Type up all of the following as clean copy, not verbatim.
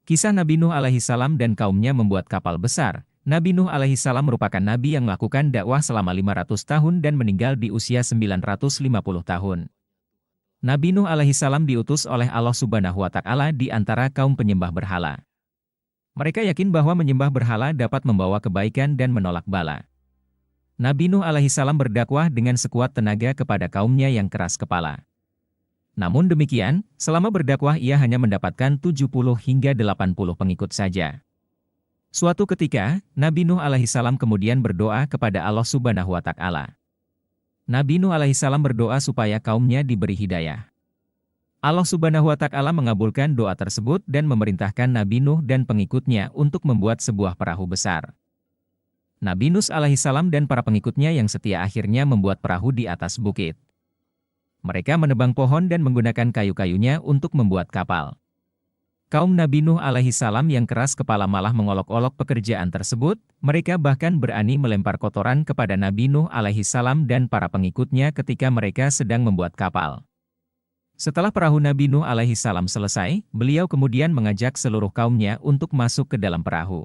Kisah Nabi Nuh alaihi salam dan kaumnya membuat kapal besar. Nabi Nuh alaihi salam merupakan nabi yang melakukan dakwah selama 500 tahun dan meninggal di usia 950 tahun. Nabi Nuh alaihi salam diutus oleh Allah Subhanahu wa Ta'ala di antara kaum penyembah berhala. Mereka yakin bahwa menyembah berhala dapat membawa kebaikan dan menolak bala. Nabi Nuh alaihi salam berdakwah dengan sekuat tenaga kepada kaumnya yang keras kepala. Namun demikian, selama berdakwah ia hanya mendapatkan 70 hingga 80 pengikut saja. Suatu ketika, Nabi Nuh alaihi salam kemudian berdoa kepada Allah Subhanahu wa Ta'ala. Nabi Nuh alaihi salam berdoa supaya kaumnya diberi hidayah. Allah Subhanahu wa Ta'ala mengabulkan doa tersebut dan memerintahkan Nabi Nuh dan pengikutnya untuk membuat sebuah perahu besar. Nabi Nuh alaihi salam dan para pengikutnya yang setia akhirnya membuat perahu di atas bukit. Mereka menebang pohon dan menggunakan kayu-kayunya untuk membuat kapal. Kaum Nabi Nuh alaihi salam yang keras kepala malah mengolok-olok pekerjaan tersebut, mereka bahkan berani melempar kotoran kepada Nabi Nuh alaihi salam dan para pengikutnya ketika mereka sedang membuat kapal. Setelah perahu Nabi Nuh alaihi salam selesai, beliau kemudian mengajak seluruh kaumnya untuk masuk ke dalam perahu.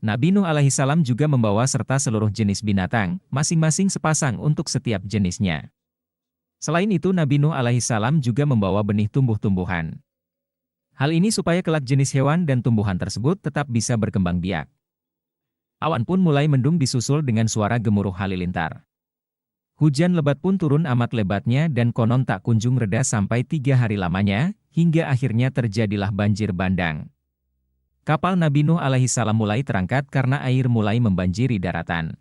Nabi Nuh alaihi salam juga membawa serta seluruh jenis binatang, masing-masing sepasang untuk setiap jenisnya. Selain itu Nabi Nuh alaihi salam juga membawa benih tumbuh-tumbuhan. Hal ini supaya kelak jenis hewan dan tumbuhan tersebut tetap bisa berkembang biak. Awan pun mulai mendung disusul dengan suara gemuruh halilintar. Hujan lebat pun turun amat lebatnya dan konon tak kunjung reda sampai 3 hari lamanya, hingga akhirnya terjadilah banjir bandang. Kapal Nabi Nuh alaihi salam mulai terangkat karena air mulai membanjiri daratan.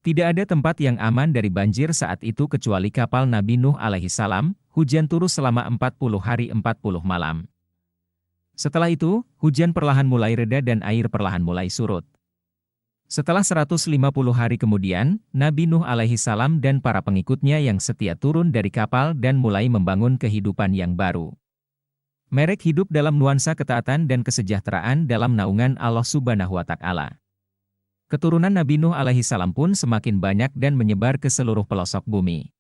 Tidak ada tempat yang aman dari banjir saat itu kecuali kapal Nabi Nuh alaihi salam. Hujan turun selama 40 hari 40 malam. Setelah itu, hujan perlahan mulai reda dan air perlahan mulai surut. Setelah 150 hari kemudian, Nabi Nuh alaihi salam dan para pengikutnya yang setia turun dari kapal dan mulai membangun kehidupan yang baru. Mereka hidup dalam nuansa ketaatan dan kesejahteraan dalam naungan Allah Subhanahu wa Ta'ala. Keturunan Nabi Nuh alaihi salam pun semakin banyak dan menyebar ke seluruh pelosok bumi.